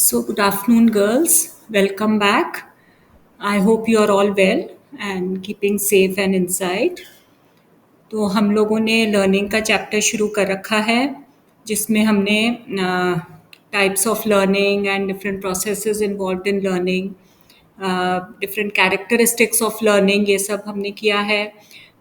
So, good afternoon, girls. Welcome back. I hope you are all well and keeping safe and inside. तो हम लोगों ने learning का chapter शुरू कर रखा है जिसमें हमने types of learning and different processes involved in learning, different characteristics of learning, ये सब हमने किया है.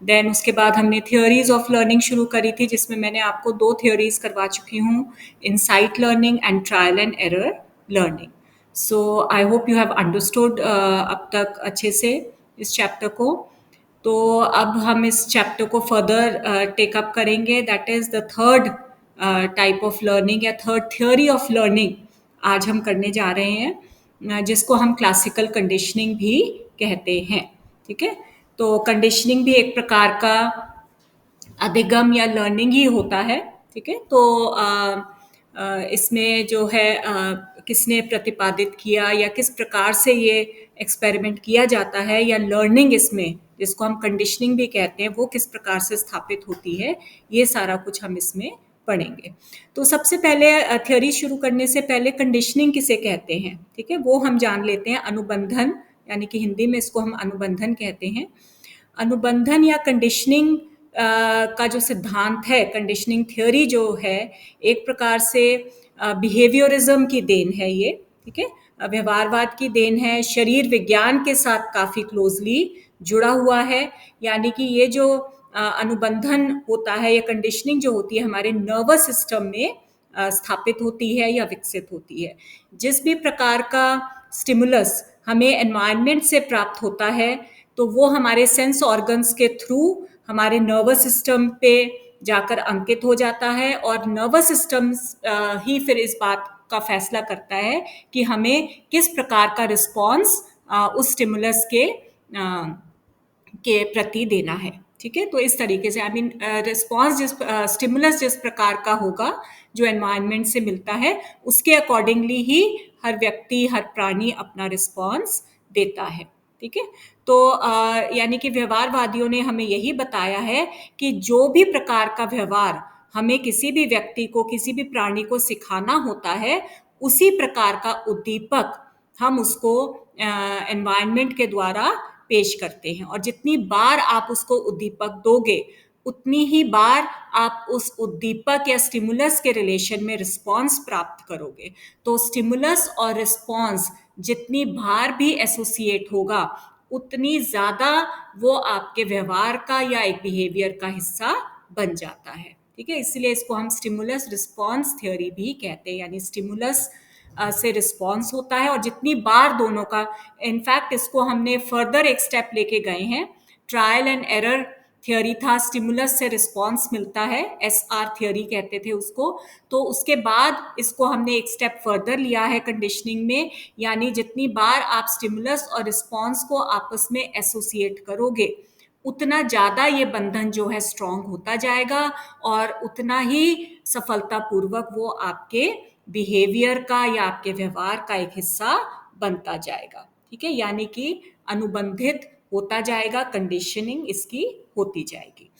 देन उसके बाद हमने थियोरीज ऑफ लर्निंग शुरू करी थी जिसमें मैंने आपको 2 थियोरीज करवा चुकी हूँ, insight learning and trial and error learning. So I hope you have understood अब तक अच्छे से इस चैप्टर को. तो अब हम इस चैप्टर को फर्दर टेकअप करेंगे. That is the third type of learning या थर्ड थियोरी ऑफ लर्निंग आज हम करने जा रहे हैं, जिसको हम क्लासिकल कंडीशनिंग भी कहते हैं. ठीक है, तो कंडीशनिंग भी एक प्रकार का अधिगम या लर्निंग ही होता है. ठीक है, तो इसमें जो है किसने प्रतिपादित किया या किस प्रकार से ये एक्सपेरिमेंट किया जाता है या लर्निंग इसमें जिसको हम कंडीशनिंग भी कहते हैं वो किस प्रकार से स्थापित होती है, ये सारा कुछ हम इसमें पढ़ेंगे. तो सबसे पहले थ्योरी शुरू करने से पहले कंडीशनिंग किसे कहते हैं, ठीक है, वो हम जान लेते हैं. अनुबंधन, यानी कि हिंदी में इसको हम अनुबंधन कहते हैं. अनुबंधन या कंडीशनिंग का जो सिद्धांत है, कंडीशनिंग थ्योरी जो है, एक प्रकार से बिहेवियरिज्म की देन है ये. ठीक है, व्यवहारवाद की देन है, शरीर विज्ञान के साथ काफ़ी क्लोजली जुड़ा हुआ है. यानी कि ये जो अनुबंधन होता है या कंडीशनिंग जो होती है हमारे नर्वस सिस्टम में स्थापित होती है या विकसित होती है. जिस भी प्रकार का स्टिमुलस हमें एनवायरनमेंट से प्राप्त होता है तो वो हमारे सेंस ऑर्गन्स के थ्रू हमारे नर्वस सिस्टम पे जाकर अंकित हो जाता है और नर्वस सिस्टम ही फिर इस बात का फैसला करता है कि हमें किस प्रकार का रिस्पॉन्स उस स्टिमुलस के प्रति देना है. ठीक है, तो इस तरीके से रिस्पॉन्स स्टिमुलस जिस प्रकार का होगा जो एनवायरनमेंट से मिलता है उसके अकॉर्डिंगली ही हर व्यक्ति, हर प्राणी अपना रिस्पॉन्स देता है. ठीक है, तो यानी कि व्यवहारवादियों ने हमें यही बताया है कि जो भी प्रकार का व्यवहार हमें किसी भी व्यक्ति को, किसी भी प्राणी को सिखाना होता है, उसी प्रकार का उद्दीपक हम उसको एनवायरनमेंट के द्वारा पेश करते हैं. और जितनी बार आप उसको उद्दीपक दोगे उतनी ही बार आप उस उद्दीपक या स्टिमुलस के रिलेशन में रिस्पॉन्स प्राप्त करोगे. तो स्टिमुलस और रिस्पॉन्स जितनी बार भी एसोसिएट होगा उतनी ज़्यादा वो आपके व्यवहार का या एक बिहेवियर का हिस्सा बन जाता है. ठीक है, इसलिए इसको हम स्टिमुलस रिस्पॉन्स थ्योरी भी कहते हैं. यानी स्टिमुलस से रिस्पॉन्स होता है और जितनी बार दोनों का, इनफैक्ट इसको हमने फर्दर एक स्टेप लेके गए हैं. ट्रायल एंड एरर थ्योरी था, स्टिमुलस से रिस्पॉन्स मिलता है, SR थ्योरी कहते थे उसको. तो उसके बाद इसको हमने एक स्टेप फर्दर लिया है कंडीशनिंग में. यानी जितनी बार आप स्टिमुलस और रिस्पॉन्स को आपस में एसोसिएट करोगे उतना ज़्यादा ये बंधन जो है स्ट्रॉन्ग होता जाएगा और उतना ही सफलतापूर्वक वो आपके बिहेवियर का या आपके व्यवहार का एक हिस्सा बनता जाएगा. ठीक है, यानी कि अनुबंधित होता जाएगा, कंडीशनिंग इसकी होती जाएगी.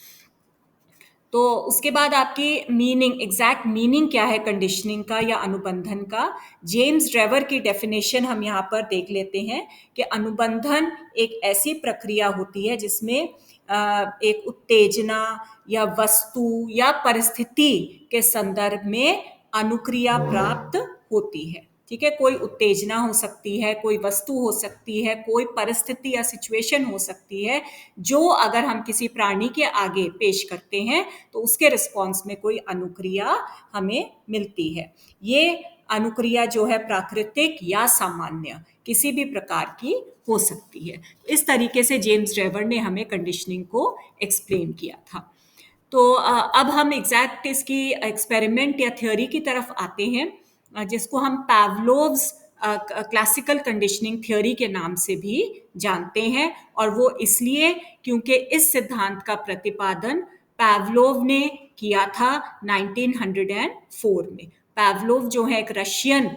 तो उसके बाद आपकी मीनिंग, एग्जैक्ट मीनिंग क्या है कंडीशनिंग का या अनुबंधन का, जेम्स ड्रेवर की डेफिनेशन हम यहाँ पर देख लेते हैं कि अनुबंधन एक ऐसी प्रक्रिया होती है जिसमें एक उत्तेजना या वस्तु या परिस्थिति के संदर्भ में अनुक्रिया प्राप्त होती है. ठीक है, कोई उत्तेजना हो सकती है, कोई वस्तु हो सकती है, कोई परिस्थिति या सिचुएशन हो सकती है जो अगर हम किसी प्राणी के आगे पेश करते हैं तो उसके रिस्पॉन्स में कोई अनुक्रिया हमें मिलती है. ये अनुक्रिया जो है प्राकृतिक या सामान्य किसी भी प्रकार की हो सकती है. इस तरीके से जेम्स ड्रेवर ने हमें कंडीशनिंग को एक्सप्लेन किया था. तो अब हम एग्जैक्ट इसकी एक्सपेरिमेंट या थ्योरी की तरफ आते हैं, जिसको हम पावलोव्स क्लासिकल कंडीशनिंग थ्योरी के नाम से भी जानते हैं. और वो इसलिए क्योंकि इस सिद्धांत का प्रतिपादन पावलोव ने किया था 1904 में. पावलोव जो है एक रशियन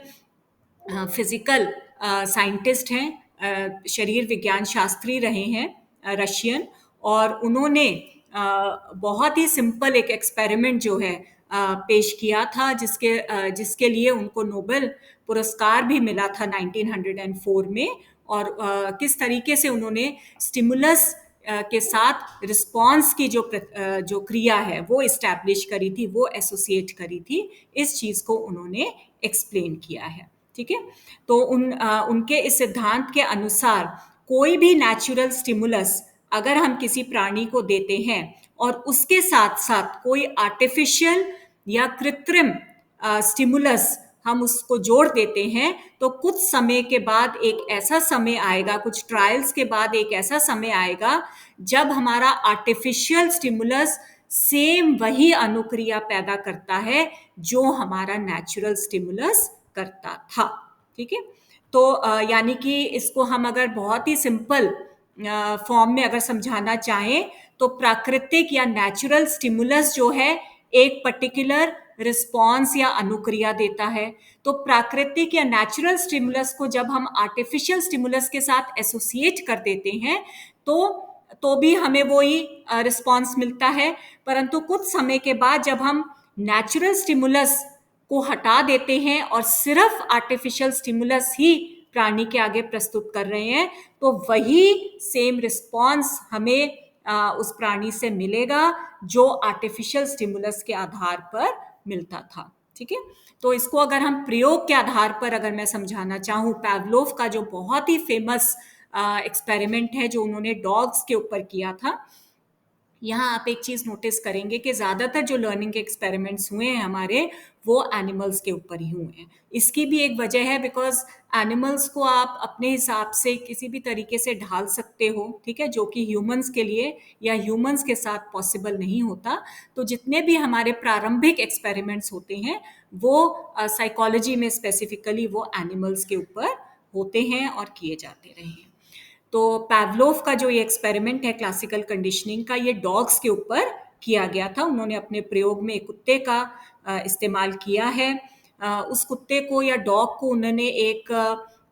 फिजिकल साइंटिस्ट हैं, शरीर विज्ञान शास्त्री रहे हैं, रशियन. और उन्होंने बहुत ही सिंपल एक एक्सपेरिमेंट जो है पेश किया था, जिसके लिए उनको नोबेल पुरस्कार भी मिला था 1904 में। और किस तरीके से उन्होंने स्टिमुलस के साथ रिस्पॉन्स की जो क्रिया है वो इस्टेब्लिश करी थी, वो एसोसिएट करी थी, इस चीज़ को उन्होंने एक्सप्लेन किया है। ठीक है, तो उनके इस सिद्धांत के अनुसार कोई भी नेचुरल स्टिमुलस अगर हम किसी प्राणी को देते हैं और उसके साथ साथ कोई आर्टिफिशियल या कृत्रिम स्टिमुलस हम उसको जोड़ देते हैं, तो कुछ समय के बाद एक ऐसा समय आएगा, कुछ ट्रायल्स के बाद एक ऐसा समय आएगा जब हमारा आर्टिफिशियल स्टिमुलस सेम वही अनुक्रिया पैदा करता है जो हमारा नेचुरल स्टिमुलस करता था। ठीक है, तो यानी कि इसको हम अगर बहुत ही सिंपल फॉर्म में अगर समझाना चाहें तो प्राकृतिक या नेचुरल स्टिमुलस जो है एक पर्टिकुलर रिस्पॉन्स या अनुक्रिया देता है। तो प्राकृतिक या नेचुरल स्टिमुलस को जब हम आर्टिफिशियल स्टिमुलस के साथ एसोसिएट कर देते हैं तो भी हमें वही रिस्पॉन्स मिलता है, परंतु कुछ समय के बाद जब हम नेचुरल स्टिमुलस को हटा देते हैं और सिर्फ आर्टिफिशियल स्टिमुलस ही प्राणी के आगे प्रस्तुत कर रहे हैं, तो वही सेम रिस्पॉन्स हमें उस प्राणी से मिलेगा जो आर्टिफिशियल स्टिमुलस के आधार पर मिलता था। ठीक है, तो इसको अगर हम प्रयोग के आधार पर अगर मैं समझाना चाहूँ, पैवलोव का जो बहुत ही फेमस एक्सपेरिमेंट है जो उन्होंने डॉग्स के ऊपर किया था, यहाँ आप एक चीज नोटिस करेंगे कि ज्यादातर जो लर्निंग के एक्सपेरिमेंट्स हुए हैं हमारे, वो एनिमल्स के ऊपर ही हुए हैं। इसकी भी एक वजह है, बिकॉज एनिमल्स को आप अपने हिसाब से किसी भी तरीके से ढाल सकते हो, ठीक है, जो कि ह्यूमंस के लिए या ह्यूमंस के साथ पॉसिबल नहीं होता। तो जितने भी हमारे प्रारंभिक एक्सपेरिमेंट्स होते हैं वो साइकोलॉजी में स्पेसिफिकली वो एनिमल्स के ऊपर होते हैं और किए जाते रहे हैं। तो पैवलोव का जो ये एक्सपेरिमेंट है क्लासिकल कंडीशनिंग का, ये डॉग्स के ऊपर किया गया था। उन्होंने अपने प्रयोग में एक कुत्ते का इस्तेमाल किया है। उस कुत्ते को या डॉग को उन्होंने एक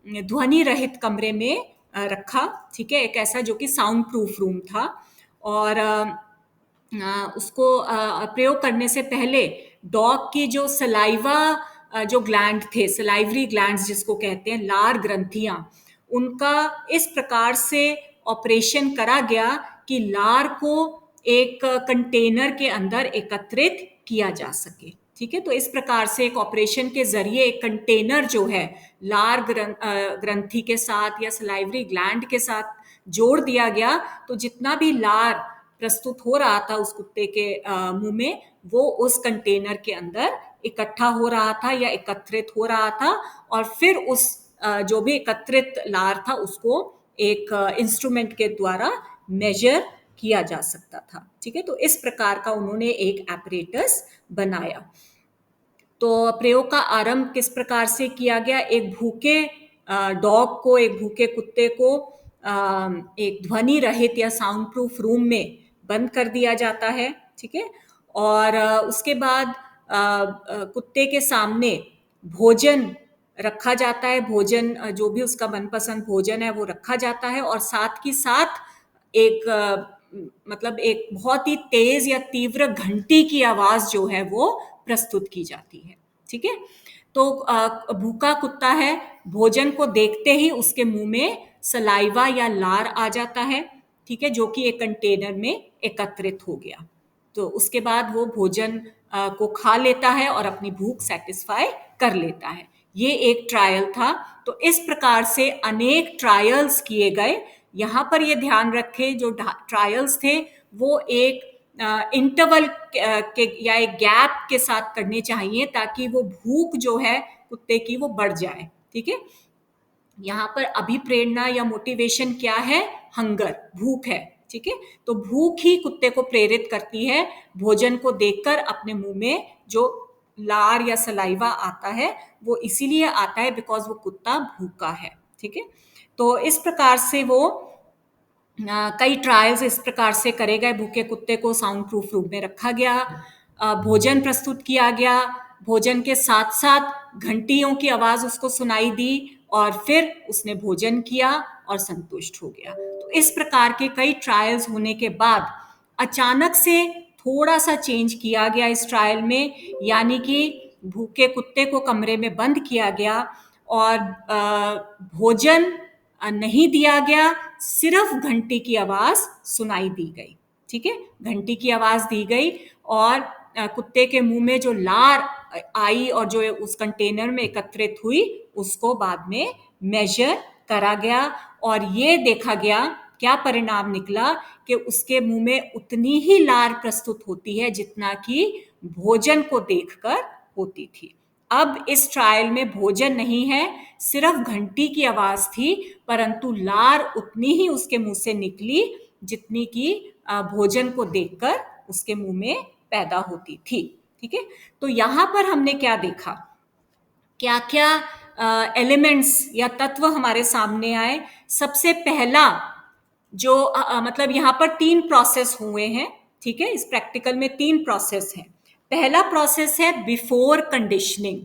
ध्वनि रहित कमरे में रखा, ठीक है, एक ऐसा जो कि साउंड प्रूफ रूम था। और उसको प्रयोग करने से पहले डॉग की जो सलाइवा जो ग्लैंड थे, सलाइवरी ग्लैंड्स जिसको कहते हैं, लार ग्रंथियां, उनका इस प्रकार से ऑपरेशन करा गया कि लार को एक कंटेनर के अंदर एकत्रित किया जा सके। ठीक है, तो इस प्रकार से एक ऑपरेशन के जरिए एक कंटेनर जो है लार ग्रंथि के साथ या सलाइवरी ग्लैंड के साथ जोड़ दिया गया, तो जितना भी लार प्रस्तुत हो रहा था उस कुत्ते के मुंह में, वो उस कंटेनर के अंदर इकट्ठा हो रहा था या एकत्रित हो रहा था, और फिर उस जो भी एकत्रित लार था उसको एक इंस्ट्रूमेंट के द्वारा मेजर किया जा सकता था। ठीक है, तो इस प्रकार का उन्होंने एक एपरेटस बनाया। तो प्रयोग का आरंभ किस प्रकार से किया गया? एक भूखे डॉग को, एक भूखे कुत्ते को एक ध्वनि रहित या साउंड प्रूफ रूम में बंद कर दिया जाता है। ठीक है, और उसके बाद कुत्ते के सामने भोजन रखा जाता है, भोजन जो भी उसका मनपसंद भोजन है वो रखा जाता है, और साथ ही साथ एक मतलब एक बहुत ही तेज या तीव्र घंटी की आवाज जो है वो प्रस्तुत की जाती है। ठीक है, तो भूखा कुत्ता है, भोजन को देखते ही उसके मुंह में सलाइवा या लार आ जाता है, ठीक है, जो कि एक कंटेनर में एकत्रित हो गया। तो उसके बाद वो भोजन को खा लेता है और अपनी भूख सेटिस्फाई कर लेता है। ये एक ट्रायल था। तो इस प्रकार से अनेक ट्रायल्स किए गए। यहाँ पर ये ध्यान रखें, जो ट्रायल्स थे वो एक इंटरवल के या एक गैप के साथ करने चाहिए, ताकि वो भूख जो है कुत्ते की वो बढ़ जाए। ठीक है, यहाँ पर अभिप्रेरणा या मोटिवेशन क्या है? हंगर, भूख है। ठीक है, तो भूख ही कुत्ते को प्रेरित करती है भोजन को देखकर अपने मुंह में जो लार या सलाइवा आता है वो इसीलिए आता है बिकॉज वो कुत्ता भूखा है। ठीक है, तो इस प्रकार से वो कई ट्रायल्स इस प्रकार से करे गए। भूखे कुत्ते को साउंड प्रूफ रूम में रखा गया, भोजन प्रस्तुत किया गया, भोजन के साथ साथ घंटियों की आवाज उसको सुनाई दी, और फिर उसने भोजन किया और संतुष्ट हो गया। तो इस प्रकार के कई ट्रायल्स होने के बाद अचानक से थोड़ा सा चेंज किया गया इस ट्रायल में, यानी कि भूखे कुत्ते को कमरे में बंद किया गया और भोजन नहीं दिया गया, सिर्फ घंटी की आवाज सुनाई दी गई। ठीक है, घंटी की आवाज दी गई और कुत्ते के मुंह में जो लार आई और जो उस कंटेनर में एकत्रित हुई उसको बाद में मेजर करा गया और ये देखा गया, क्या परिणाम निकला कि उसके मुंह में उतनी ही लार प्रस्तुत होती है जितना कि भोजन को देखकर होती थी। अब इस ट्रायल में भोजन नहीं है, सिर्फ घंटी की आवाज थी, परंतु लार उतनी ही उसके मुंह से निकली जितनी कि भोजन को देखकर उसके मुंह में पैदा होती थी। ठीक है, तो यहां पर हमने क्या देखा, क्या क्या एलिमेंट्स या तत्व हमारे सामने आए। सबसे पहला जो मतलब यहाँ पर 3 प्रोसेस हुए हैं। ठीक है, इस प्रैक्टिकल में 3 प्रोसेस हैं। पहला प्रोसेस है बिफोर कंडीशनिंग,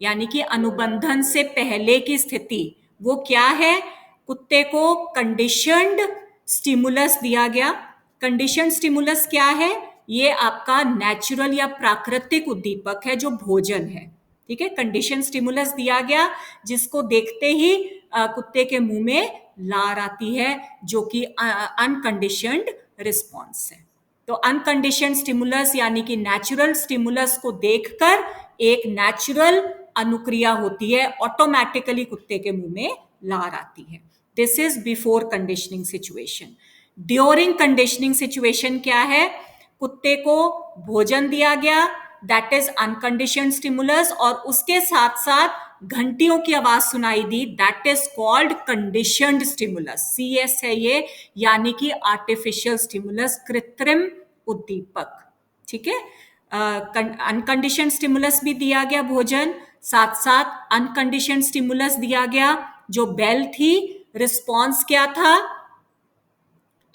यानी कि अनुबंधन से पहले की स्थिति। वो क्या है, कुत्ते को कंडीशनड स्टिमुलस दिया गया। कंडीशनड स्टिमुलस क्या है, ये आपका नेचुरल या प्राकृतिक उद्दीपक है जो भोजन है। ठीक है, कंडीशन स्टिमुलस दिया गया जिसको देखते ही कुत्ते के मुंह में लार आती है, जो कि अनकंडीशनड रिस्पॉन्स है। तो अनकंडीशनड स्टिमुलस यानी कि नेचुरल स्टिमुलस को देखकर एक नेचुरल अनुक्रिया होती है, ऑटोमेटिकली कुत्ते के मुंह में लार आती है। This is before conditioning situation. During conditioning situation क्या है, कुत्ते को भोजन दिया गया, दैट इज अनकंडीशनड स्टिमुलस, और उसके साथ साथ घंटियों की आवाज सुनाई दी, that is called conditioned stimulus. CS है ये, यानी कि आर्टिफिशियल स्टिमुलस, कृत्रिम उद्दीपक। ठीक है, अनकंडीशन स्टिमुलस भी दिया गया भोजन, साथ साथ अनकंडीशन स्टिमुलस दिया गया जो बेल थी। रिस्पॉन्स क्या था,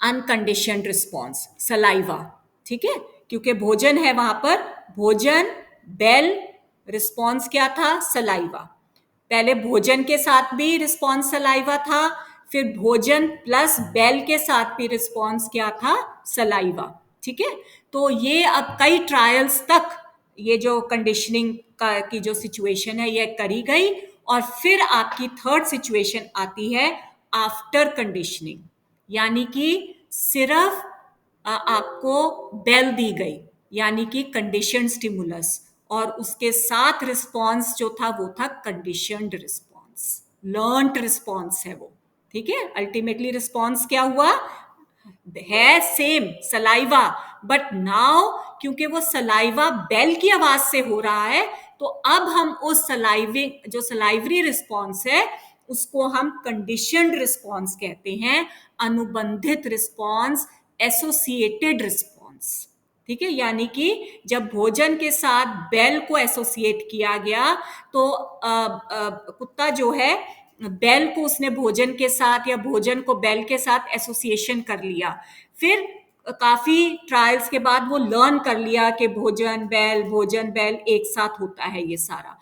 अनकंडीशनड रिस्पॉन्स, सलाइवा। ठीक है, क्योंकि भोजन है वहां पर, भोजन, बेल, रिस्पॉन्स क्या था, सलाइवा। पहले भोजन के साथ भी रिस्पॉन्स सलाइवा था, फिर भोजन प्लस बेल के साथ भी रिस्पॉन्स क्या था, सलाइवा। ठीक है, तो ये अब कई ट्रायल्स तक ये जो कंडीशनिंग की जो सिचुएशन है ये करी गई, और फिर आपकी थर्ड सिचुएशन आती है आफ्टर कंडीशनिंग, यानी कि सिर्फ आपको बेल दी गई, यानी कि कंडीशन स्टिमुलस, और उसके साथ रिस्पॉन्स जो था वो था कंडीशनड रिस्पॉन्स, लर्नड रिस्पॉन्स है वो। ठीक है, अल्टीमेटली रिस्पॉन्स क्या हुआ है, सेम सलाइवा, बट नाउ क्योंकि वो सलाइवा बेल की आवाज से हो रहा है, तो अब हम उस सलाइविंग जो सलाइवरी रिस्पॉन्स है उसको हम कंडीशनड रिस्पॉन्स कहते हैं, अनुबंधित रिस्पॉन्स, एसोसिएटेड रिस्पॉन्स। ठीक है, यानी कि जब भोजन के साथ बेल को एसोसिएट किया गया तो कुत्ता जो है बेल को उसने भोजन के साथ या भोजन को बेल के साथ एसोसिएशन कर लिया। फिर काफी ट्रायल्स के बाद वो लर्न कर लिया कि भोजन बेल एक साथ होता है ये सारा।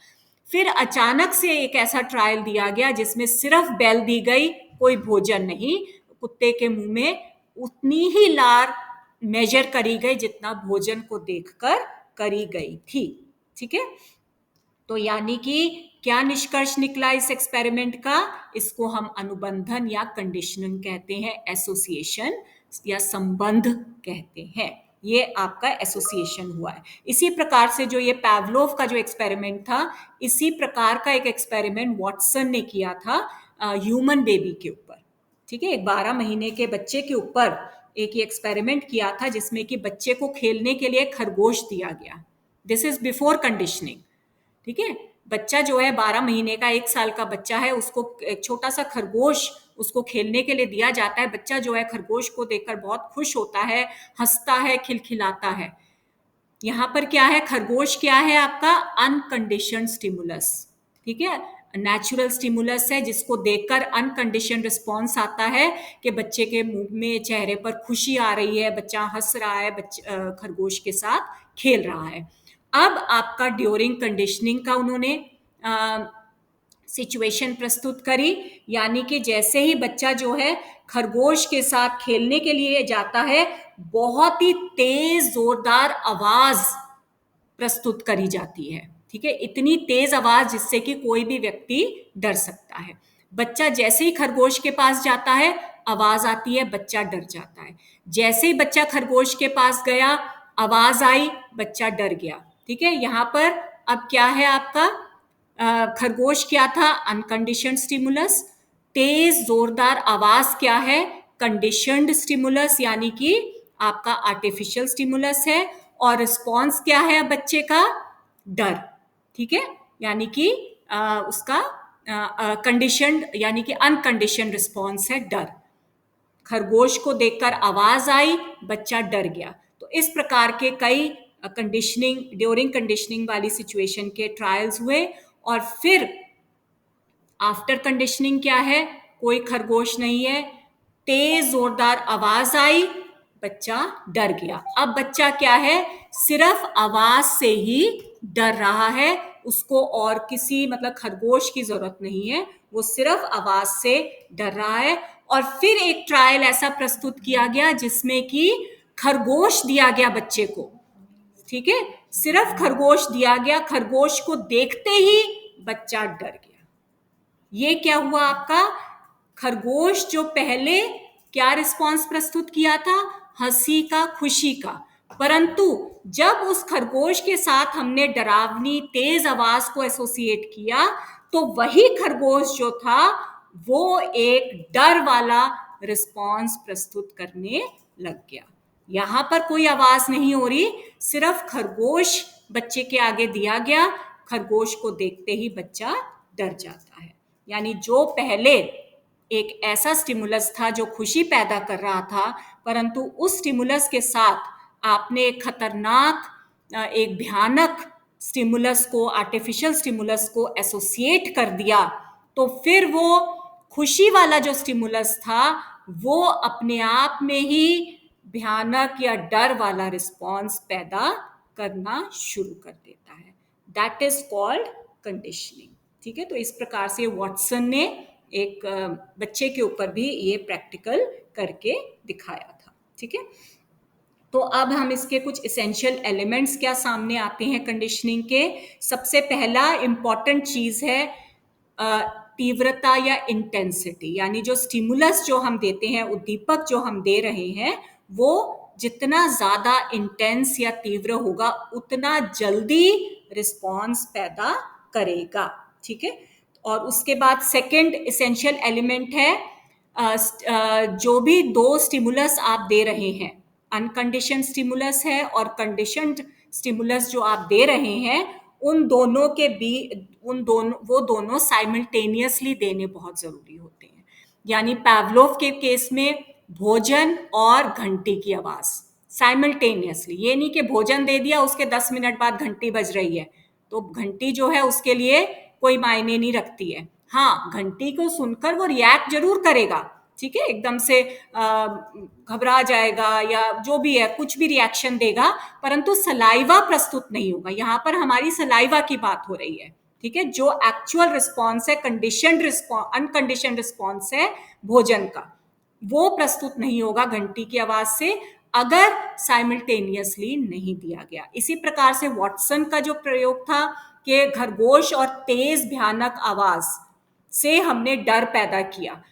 फिर अचानक से एक ऐसा ट्रायल दिया गया जिसमें सिर्फ बेल दी गई, कोई भोजन नहीं, कुत्ते के मुंह में उतनी ही लार मेजर करी गई जितना भोजन को देखकर करी गई थी। ठीक है, तो यानी कि क्या निष्कर्ष निकला इस एक्सपेरिमेंट का, इसको हम अनुबंधन या कंडीशनिंग कहते हैं, एसोसिएशन या संबंध कहते हैं। ये आपका एसोसिएशन हुआ है। इसी प्रकार से जो ये पैवलोव का जो एक्सपेरिमेंट था, इसी प्रकार का एक एक्सपेरिमेंट वॉटसन ने किया था ह्यूमन बेबी के ऊपर। ठीक है, एक 12 महीने के बच्चे के ऊपर एक एक्सपेरिमेंट किया था जिसमें कि बच्चे को खेलने के लिए खरगोश दिया गया। This is before conditioning. ठीक है, बच्चा जो है 12 महीने का, 1 साल का बच्चा है, उसको एक छोटा सा खरगोश उसको खेलने के लिए दिया जाता है। बच्चा जो है खरगोश को देखकर बहुत खुश होता है, हंसता है, खिलखिलाता है। यहाँ पर क्या है, खरगोश क्या है आपका, अनकंडीशनड स्टिमुलस। ठीक है, नेचुरल स्टिमुलस है जिसको देखकर अनकंडीशनड रिस्पॉन्स आता है कि बच्चे के मुंह में, चेहरे पर खुशी आ रही है, बच्चा हंस रहा है, खरगोश के साथ खेल रहा है। अब आपका ड्यूरिंग कंडीशनिंग का उन्होंने सिचुएशन प्रस्तुत करी, यानी कि जैसे ही बच्चा जो है खरगोश के साथ खेलने के लिए जाता है, बहुत ही तेज जोरदार आवाज प्रस्तुत करी जाती है। ठीक है, इतनी तेज आवाज जिससे कि कोई भी व्यक्ति डर सकता है। बच्चा जैसे ही खरगोश के पास जाता है, आवाज आती है, बच्चा डर जाता है। जैसे ही बच्चा खरगोश के पास गया, आवाज आई, बच्चा डर गया। ठीक है, यहाँ पर अब क्या है आपका, खरगोश क्या था, अनकंडीशनड स्टिमुलस। तेज जोरदार आवाज क्या है, कंडीशनड स्टिमुलस, यानी कि आपका आर्टिफिशियल स्टिमुलस है। और रिस्पॉन्स क्या है बच्चे का, डर। ठीक है, यानी कि उसका कंडीशनड यानी कि अनकंडीशनड रिस्पॉन्स है डर। खरगोश को देखकर आवाज आई, बच्चा डर गया। तो इस प्रकार के कई कंडीशनिंग, ड्यूरिंग कंडीशनिंग वाली सिचुएशन के ट्रायल्स हुए। और फिर आफ्टर कंडीशनिंग क्या है, कोई खरगोश नहीं है, तेज जोरदार आवाज आई, बच्चा डर गया। अब बच्चा क्या है, सिर्फ आवाज से ही डर रहा है, उसको और किसी मतलब खरगोश की जरूरत नहीं है, वो सिर्फ आवाज से डर रहा है। और फिर एक ट्रायल ऐसा प्रस्तुत किया गया जिसमें कि खरगोश दिया गया बच्चे को। ठीक है, सिर्फ खरगोश दिया गया, खरगोश को देखते ही बच्चा डर गया। ये क्या हुआ आपका, खरगोश जो पहले क्या रिस्पॉन्स प्रस्तुत किया था, हंसी का, खुशी का, परंतु जब उस खरगोश के साथ हमने डरावनी तेज आवाज को एसोसिएट किया, तो वही खरगोश जो था वो एक डर वाला रिस्पॉन्स प्रस्तुत करने लग गया। यहां पर कोई आवाज नहीं हो रही, सिर्फ खरगोश बच्चे के आगे दिया गया, खरगोश को देखते ही बच्चा डर जाता है। यानी जो पहले एक ऐसा स्टिमुलस था जो खुशी पैदा कर रहा था, परंतु उस स्टिमुलस के साथ आपने एक खतरनाक, एक भयानक स्टिमुलस को, आर्टिफिशियल स्टिमुलस को एसोसिएट कर दिया, तो फिर वो खुशी वाला जो स्टिमुलस था वो अपने आप में ही भयानक या डर वाला रिस्पॉन्स पैदा करना शुरू कर देता है। That is called conditioning. ठीक है, तो इस प्रकार से वॉटसन ने एक बच्चे के ऊपर भी ये प्रैक्टिकल करके दिखाया था। ठीक है, तो अब हम इसके कुछ इसेंशियल एलिमेंट्स क्या सामने आते हैं कंडीशनिंग के। सबसे पहला इंपॉर्टेंट चीज है तीव्रता या इंटेंसिटी, यानी जो स्टिमुलस जो हम देते हैं, उद्दीपक जो हम दे रहे हैं, वो जितना ज्यादा इंटेंस या तीव्र होगा उतना जल्दी रिस्पॉन्स पैदा करेगा। ठीक है, और उसके बाद सेकंड इसेंशियल एलिमेंट है जो भी दो स्टिमुलस आप दे रहे हैं, अनकंडीशनड स्टिमुलस है और कंडीशनड स्टिमुलस जो आप दे रहे हैं, उन दोनों के वो दोनों साइमल्टेनियसली देने बहुत जरूरी होते हैं। यानी पावलोव के केस में भोजन और घंटी की आवाज साइमल्टेनियसली, ये नहीं कि भोजन दे दिया उसके 10 मिनट बाद घंटी बज रही है, तो घंटी जो है उसके लिए कोई मायने नहीं रखती है। हाँ, घंटी को सुनकर वो रिएक्ट जरूर करेगा, ठीक है, एकदम से घबरा जाएगा या जो भी है, कुछ भी रिएक्शन देगा, परंतु सलाइवा प्रस्तुत नहीं होगा। यहाँ पर हमारी सलाइवा की बात हो रही है। ठीक है, जो एक्चुअल रिस्पॉन्स है, कंडीशनड रिस्पॉन्स, अनकंडीशनड रिस्पॉन्स है भोजन का, वो प्रस्तुत नहीं होगा घंटी की आवाज से अगर साइमल्टेनियसली नहीं दिया गया। इसी प्रकार से वॉटसन का जो प्रयोग था कि खरगोश और तेज भयानक आवाज से हमने डर पैदा किया,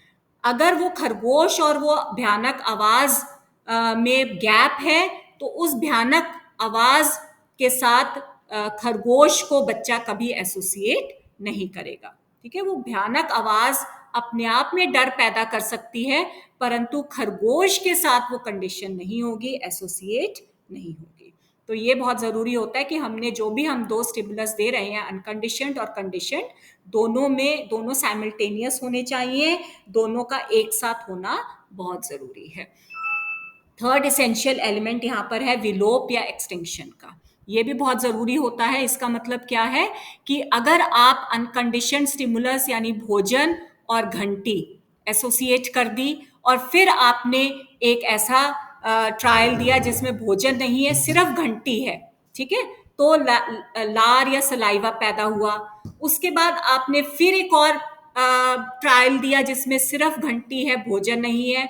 अगर वो खरगोश और वो भयानक आवाज में गैप है, तो उस भयानक आवाज के साथ खरगोश को बच्चा कभी एसोसिएट नहीं करेगा। ठीक है, वो भयानक आवाज अपने आप में डर पैदा कर सकती है, परंतु खरगोश के साथ वो कंडीशन नहीं होगी, एसोसिएट नहीं होगी। तो ये बहुत जरूरी होता है कि हमने जो भी हम दो स्टिमुलस दे रहे हैं, अनकंडीशनड और कंडीशनड, दोनों साइमल्टेनियस होने चाहिए, दोनों का एक साथ होना बहुत जरूरी है। थर्ड इसेंशियल एलिमेंट यहाँ पर है विलोप या एक्सटिंक्शन का। ये भी बहुत जरूरी होता है। इसका मतलब क्या है कि अगर आप अनकंडीशनड स्टिमुलस यानी भोजन और घंटी एसोसिएट कर दी, और फिर आपने एक ऐसा ट्रायल दिया जिसमें भोजन नहीं है, सिर्फ घंटी है, ठीक है, तो लार या सलाइवा पैदा हुआ। उसके बाद आपने फिर एक और ट्रायल दिया जिसमें सिर्फ घंटी है, भोजन नहीं है,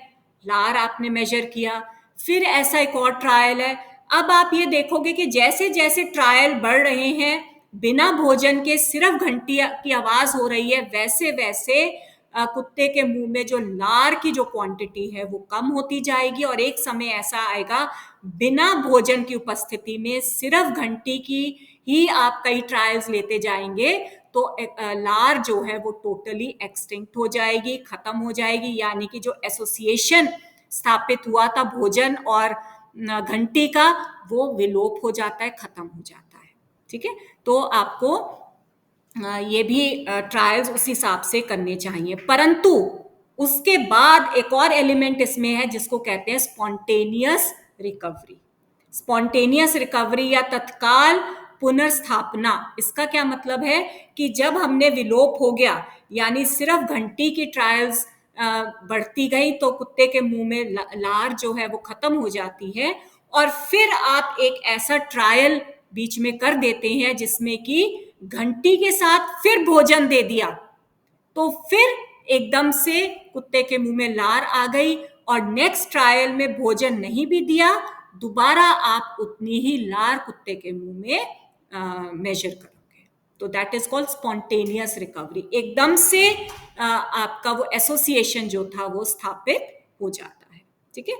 लार आपने मेजर किया। फिर ऐसा एक और ट्रायल है। अब आप ये देखोगे कि जैसे जैसे ट्रायल बढ़ रहे हैं, बिना भोजन के सिर्फ घंटी की आवाज हो रही है, वैसे वैसे कुत्ते के मुंह में जो लार की जो क्वांटिटी है वो कम होती जाएगी, और एक समय ऐसा आएगा बिना भोजन की उपस्थिति में सिर्फ घंटी की ही आप कई ट्रायल्स लेते जाएंगे तो लार जो है वो टोटली एक्सटिंक्ट हो जाएगी, खत्म हो जाएगी। यानी कि जो एसोसिएशन स्थापित हुआ था भोजन और घंटी का, वो विलोप हो जाता है, खत्म हो जाता है। ठीक है, तो आपको ये भी ट्रायल्स उस हिसाब से करने चाहिए। परंतु उसके बाद एक और एलिमेंट इसमें है जिसको कहते हैं स्पॉन्टेनियस रिकवरी। स्पॉन्टेनियस रिकवरी या तत्काल पुनर्स्थापना, इसका क्या मतलब है कि जब हमने विलोप हो गया, यानी सिर्फ घंटी की ट्रायल्स बढ़ती गई तो कुत्ते के मुंह में लार जो है वो खत्म हो जाती है, और फिर आप एक ऐसा ट्रायल बीच में कर देते हैं जिसमें कि घंटी के साथ फिर भोजन दे दिया, तो फिर एकदम से कुत्ते के मुंह में लार आ गई, और नेक्स्ट ट्रायल में भोजन नहीं भी दिया, दोबारा आप उतनी ही लार कुत्ते के मुंह में मेजर करोगे। तो that is called spontaneous recovery. एकदम से आपका वो एसोसिएशन जो था वो स्थापित हो जाता है। ठीक है,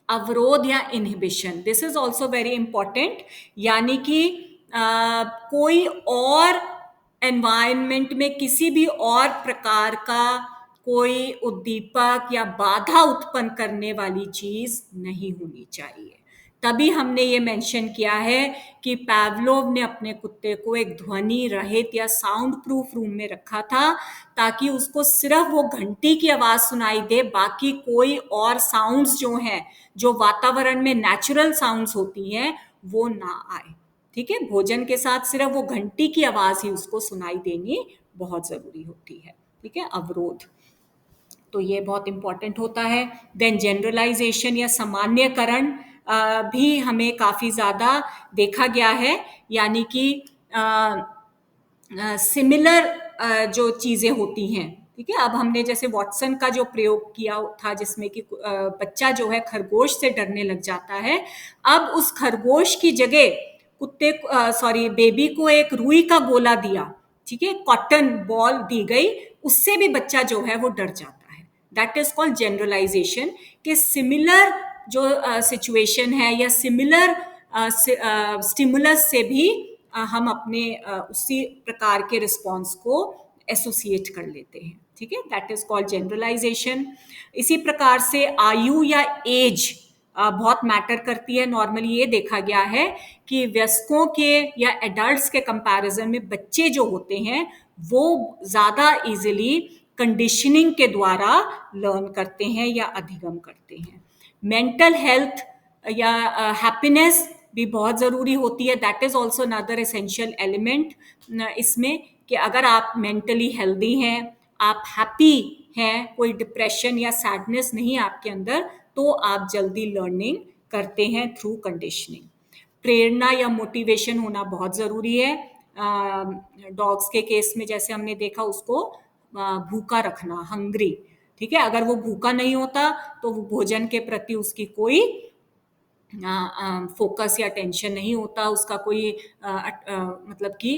अवरोध या inhibition, this is also very important. यानी कि कोई और एनवायरनमेंट में किसी भी और प्रकार का कोई उद्दीपक या बाधा उत्पन्न करने वाली चीज नहीं होनी चाहिए। तभी हमने ये मेंशन किया है कि पावलोव ने अपने कुत्ते को एक ध्वनि रहित या साउंड प्रूफ रूम में रखा था, ताकि उसको सिर्फ वो घंटी की आवाज सुनाई दे, बाकी कोई और साउंड्स जो हैं, जो वातावरण में नेचुरल साउंड्स होती हैं, वो ना आए। ठीक है, भोजन के साथ सिर्फ वो घंटी की आवाज ही उसको सुनाई देनी बहुत जरूरी होती है। ठीक है, अवरोध, तो ये बहुत इंपॉर्टेंट होता है। देन जनरलाइजेशन या सामान्यकरण भी हमें काफी ज्यादा देखा गया है। यानी कि सिमिलर जो चीजें होती हैं। ठीक है, अब हमने जैसे वॉटसन का जो प्रयोग किया था जिसमें कि बच्चा जो है खरगोश से डरने लग जाता है, अब उस खरगोश की जगह कुत्ते सॉरी बेबी को एक रुई का गोला दिया, ठीक है, कॉटन बॉल दी गई, उससे भी बच्चा जो है वो डर जाता है। दैट इज कॉल्ड जनरलाइजेशन, कि सिमिलर जो सिचुएशन है या सिमिलर स्टिमुलस से भी हम अपने उसी प्रकार के रिस्पॉन्स को एसोसिएट कर लेते हैं। ठीक है, दैट इज कॉल्ड जनरलाइजेशन। इसी प्रकार से आयु या एज बहुत मैटर करती है। नॉर्मली ये देखा गया है कि वयस्कों के या एडल्ट्स के कंपैरिजन में बच्चे जो होते हैं वो ज्यादा इजीली कंडीशनिंग के द्वारा लर्न करते हैं या अधिगम करते हैं। मेंटल हेल्थ या हैप्पीनेस भी बहुत ज़रूरी होती है। That is also another essential element इसमें, कि अगर आप मेंटली हेल्दी हैं, आप हैप्पी हैं, कोई डिप्रेशन या सैडनेस नहीं आपके अंदर, तो आप जल्दी लर्निंग करते हैं थ्रू कंडीशनिंग। प्रेरणा या मोटिवेशन होना बहुत ज़रूरी है। डॉग्स के केस में जैसे हमने देखा, उसको भूखा रखना, हंग्री। ठीक है, अगर वो भूखा नहीं होता तो वो भोजन के प्रति उसकी कोई फोकस या टेंशन नहीं होता, उसका कोई मतलब कि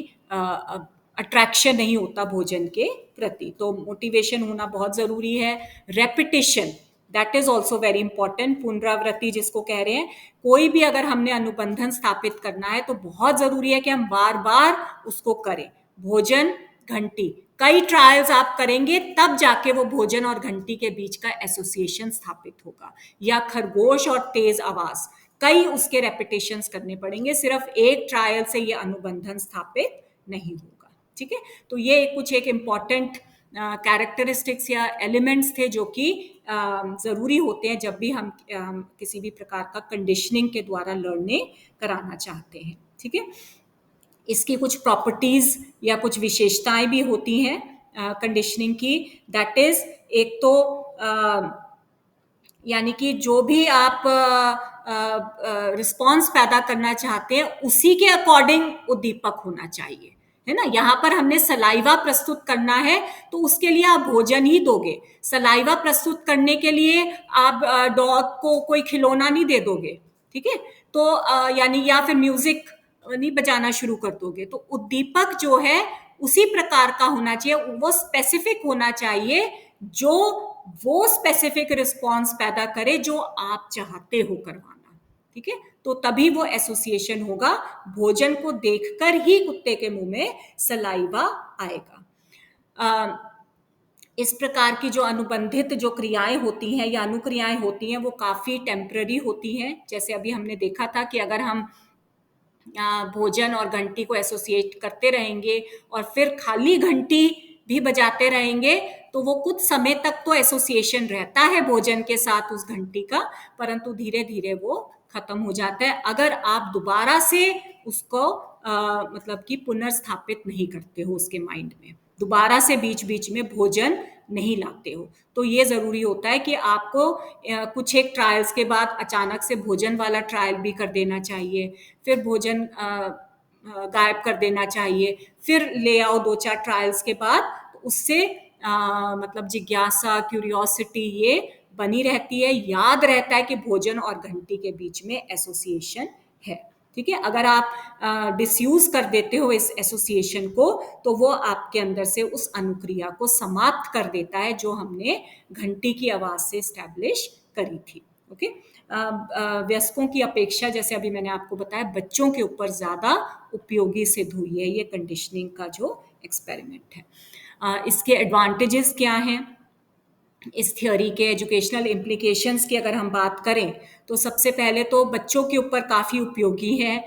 अट्रैक्शन नहीं होता भोजन के प्रति। तो मोटिवेशन होना बहुत जरूरी है। Repetition, that is also very important, पुनरावृत्ति जिसको कह रहे हैं। कोई भी अगर हमने अनुबंधन स्थापित करना है तो बहुत जरूरी है कि हम बार बार उसको करें। भोजन, घंटी, कई ट्रायल्स आप करेंगे तब जाके वो भोजन और घंटी के बीच का एसोसिएशन स्थापित होगा। या खरगोश और तेज आवाज, कई उसके रेपिटेशंस करने पड़ेंगे, सिर्फ एक ट्रायल से ये अनुबंधन स्थापित नहीं होगा। ठीक है, तो ये कुछ एक इम्पॉर्टेंट कैरेक्टरिस्टिक्स या एलिमेंट्स थे जो कि जरूरी होते हैं जब भी हम किसी भी प्रकार का कंडीशनिंग के द्वारा लर्निंग कराना चाहते हैं। ठीक है, इसकी कुछ प्रॉपर्टीज या कुछ विशेषताएं भी होती हैं कंडीशनिंग की। दैट इज, एक तो यानी कि जो भी आप रिस्पॉन्स पैदा करना चाहते हैं उसी के अकॉर्डिंग उद्दीपक होना चाहिए, है ना। यहाँ पर हमने सलाइवा प्रस्तुत करना है तो उसके लिए आप भोजन ही दोगे। सलाइवा प्रस्तुत करने के लिए आप डॉग को कोई खिलौना नहीं दे दोगे, ठीक है। तो यानी या फिर म्यूजिक नहीं बजाना शुरू कर दोगे। तो उद्दीपक जो है उसी प्रकार का होना चाहिए, वो स्पेसिफिक होना चाहिए, जो वो स्पेसिफिक रिस्पॉन्स पैदा करे जो आप चाहते हो करवाना, ठीक है। तो तभी वो एसोसिएशन होगा। भोजन को देखकर ही कुत्ते के मुंह में सलाइवा आएगा। इस प्रकार की जो अनुबंधित जो क्रियाएं होती हैं या अनुक्रियाएं होती हैं वो काफी टेम्पररी होती हैं। जैसे अभी हमने देखा था कि अगर हम भोजन और घंटी को एसोसिएट करते रहेंगे और फिर खाली घंटी भी बजाते रहेंगे तो वो कुछ समय तक तो एसोसिएशन रहता है भोजन के साथ उस घंटी का, परंतु धीरे धीरे वो खत्म हो जाता है अगर आप दोबारा से उसको मतलब कि पुनर्स्थापित नहीं करते हो उसके माइंड में, दोबारा से बीच बीच में भोजन नहीं लाते हो। तो ये जरूरी होता है कि आपको कुछ एक ट्रायल्स के बाद अचानक से भोजन वाला ट्रायल भी कर देना चाहिए, फिर भोजन गायब कर देना चाहिए, फिर ले आओ 2-4 ट्रायल्स के बाद। उससे मतलब जिज्ञासा, क्यूरियोसिटी ये बनी रहती है, याद रहता है कि भोजन और घंटी के बीच में एसोसिएशन है, ठीक है। अगर आप डिसयूज कर देते हो इस एसोसिएशन को तो वो आपके अंदर से उस अनुक्रिया को समाप्त कर देता है जो हमने घंटी की आवाज से स्टैब्लिश करी थी। ओके। वयस्कों की अपेक्षा जैसे अभी मैंने आपको बताया बच्चों के ऊपर ज्यादा उपयोगी सिद्ध हुई है ये कंडीशनिंग का जो एक्सपेरिमेंट है। इसके एडवांटेजेस क्या हैं, इस थ्योरी के एजुकेशनल इम्प्लीकेशंस की अगर हम बात करें तो सबसे पहले तो बच्चों के ऊपर काफ़ी उपयोगी है।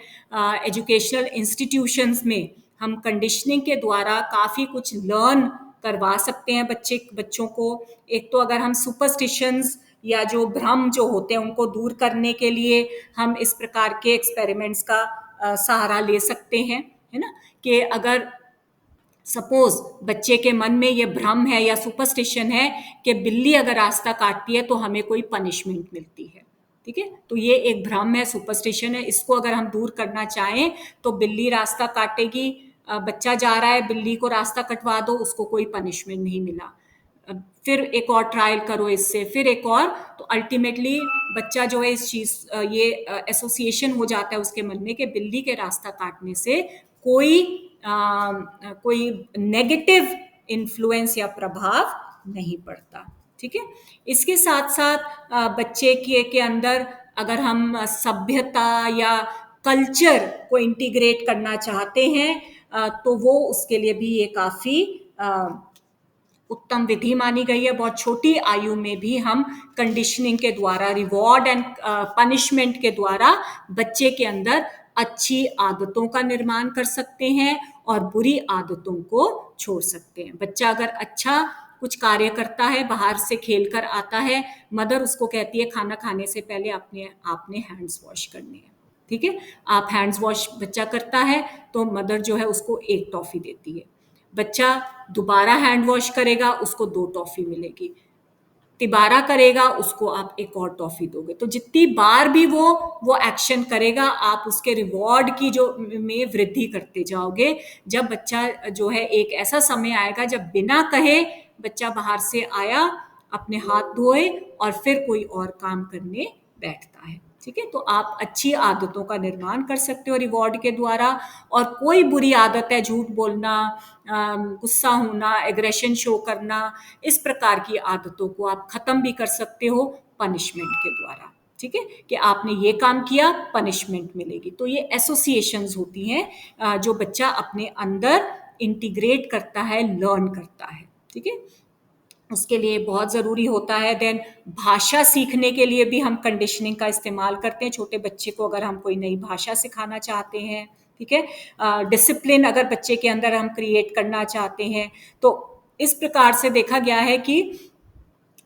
एजुकेशनल इंस्टीट्यूशंस में हम कंडीशनिंग के द्वारा काफ़ी कुछ लर्न करवा सकते हैं बच्चों को। एक तो अगर हम सुपरस्टिशंस या जो भ्रम जो होते हैं उनको दूर करने के लिए हम इस प्रकार के एक्सपेरिमेंट्स का सहारा ले सकते हैं, है ना। कि अगर सपोज बच्चे के मन में ये भ्रम है या सुपरस्टिशन है कि बिल्ली अगर रास्ता काटती है तो हमें कोई पनिशमेंट मिलती है, ठीक है। तो ये एक भ्रम है, सुपरस्टिशन है, इसको अगर हम दूर करना चाहें तो बिल्ली रास्ता काटेगी, बच्चा जा रहा है बिल्ली को रास्ता कटवा दो, उसको कोई पनिशमेंट नहीं मिला। फिर एक और ट्रायल करो इससे, फिर एक और, तो अल्टीमेटली बच्चा जो है इस चीज ये एसोसिएशन हो जाता है उसके मन में कि बिल्ली के रास्ता काटने से कोई नेगेटिव इन्फ्लुएंस या प्रभाव नहीं पड़ता, ठीक है। इसके साथ साथ बच्चे के अंदर अगर हम सभ्यता या कल्चर को इंटीग्रेट करना चाहते हैं तो वो उसके लिए भी ये काफी उत्तम विधि मानी गई है। बहुत छोटी आयु में भी हम कंडीशनिंग के द्वारा, रिवॉर्ड एंड पनिशमेंट के द्वारा बच्चे के अंदर अच्छी आदतों का निर्माण कर सकते हैं और बुरी आदतों को छोड़ सकते हैं। बच्चा अगर अच्छा कुछ कार्य करता है, बाहर से खेल कर आता है, मदर उसको कहती है खाना खाने से पहले आपने हैंड्स वॉश करने हैं, ठीक है। आप हैंड्स वॉश बच्चा करता है तो मदर जो है उसको एक टॉफी देती है। बच्चा दोबारा हैंड वॉश करेगा उसको 2 टॉफी मिलेगी, तिबारा करेगा उसको आप एक और टॉफी दोगे। तो जितनी बार भी वो एक्शन करेगा आप उसके रिवॉर्ड की जो में वृद्धि करते जाओगे। जब बच्चा जो है एक ऐसा समय आएगा जब बिना कहे बच्चा बाहर से आया, अपने हाथ धोए और फिर कोई और काम करने बैठता है, ठीक है। तो आप अच्छी आदतों का निर्माण कर सकते हो रिवॉर्ड के द्वारा। और कोई बुरी आदत है, झूठ बोलना, गुस्सा होना, एग्रेशन शो करना, इस प्रकार की आदतों को आप खत्म भी कर सकते हो पनिशमेंट के द्वारा, ठीक है। कि आपने ये काम किया पनिशमेंट मिलेगी। तो ये एसोसिएशंस होती हैं जो बच्चा अपने अंदर इंटीग्रेट करता है, लर्न करता है, ठीक है। उसके लिए बहुत ज़रूरी होता है। देन भाषा सीखने के लिए भी हम कंडीशनिंग का इस्तेमाल करते हैं। छोटे बच्चे को अगर हम कोई नई भाषा सिखाना चाहते हैं, ठीक है, डिसिप्लिन अगर बच्चे के अंदर हम क्रिएट करना चाहते हैं, तो इस प्रकार से देखा गया है कि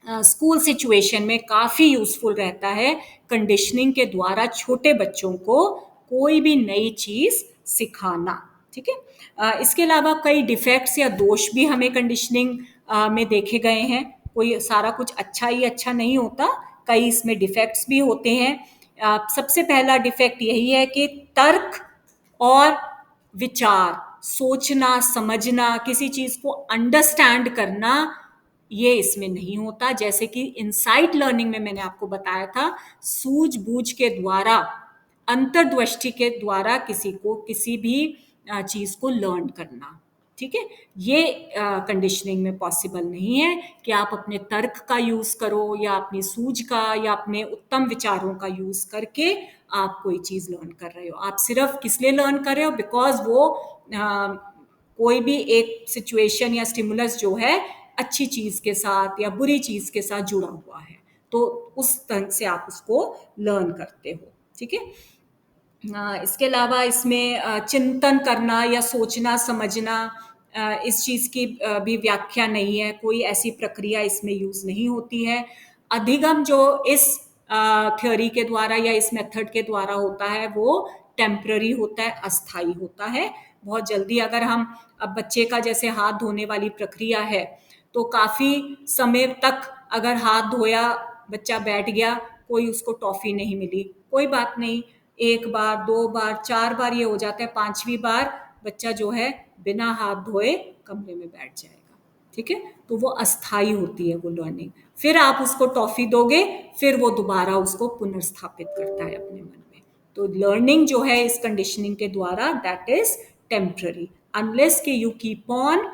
स्कूल सिचुएशन में काफ़ी यूजफुल रहता है कंडीशनिंग के द्वारा छोटे बच्चों को कोई भी नई चीज़ सिखाना, ठीक है। इसके अलावा कई डिफेक्ट्स या दोष भी हमें कंडीशनिंग में देखे गए हैं। कोई सारा कुछ अच्छा ही अच्छा नहीं होता, कई इसमें डिफेक्ट्स भी होते हैं। सबसे पहला डिफेक्ट यही है कि तर्क और विचार, सोचना, समझना, किसी चीज़ को अंडरस्टैंड करना, ये इसमें नहीं होता। जैसे कि इनसाइट लर्निंग में मैंने आपको बताया था, सूझ-बूझ के द्वारा, अंतर्दृष्टि के द्वारा किसी को किसी भी चीज़ को लर्न करना, ठीक है? ये कंडीशनिंग में पॉसिबल नहीं है कि आप अपने तर्क का यूज़ करो या अपनी सूझ का या अपने उत्तम विचारों का यूज़ करके आप कोई चीज़ लर्न कर रहे हो। आप सिर्फ़ किस लिए लर्न कर रहे हो? बिकॉज़ वो कोई भी एक सिचुएशन या स्टिमुलस जो है अच्छी चीज़ के साथ या बुरी चीज़ के साथ जुड़ा हुआ है, तो उस ढंग से आप उसको लर्न करते हो, ठीक है? इसके अलावा इसमें चिंतन करना या सोचना समझना, इस चीज़ की भी व्याख्या नहीं है, कोई ऐसी प्रक्रिया इसमें यूज़ नहीं होती है। अधिगम जो इस थ्योरी के द्वारा या इस मेथड के द्वारा होता है वो टेम्पररी होता है, अस्थाई होता है। बहुत जल्दी अगर हम अब बच्चे का जैसे हाथ धोने वाली प्रक्रिया है, तो काफ़ी समय तक अगर हाथ धोया, बच्चा बैठ गया, कोई उसको टॉफ़ी नहीं मिली, कोई बात नहीं, 1 बार, 2 बार, 4 बार ये हो जाता है, 5वीं बार बच्चा जो है बिना हाथ धोए कमरे में बैठ जाएगा, ठीक है? तो वो अस्थाई होती है वो लर्निंग। फिर आप उसको टॉफ़ी दोगे, फिर वो दोबारा उसको पुनर्स्थापित करता है अपने मन में। तो लर्निंग जो है इस कंडीशनिंग के द्वारा दैट इज़ टेम्पररी, अनलेस कि यू कीप ऑन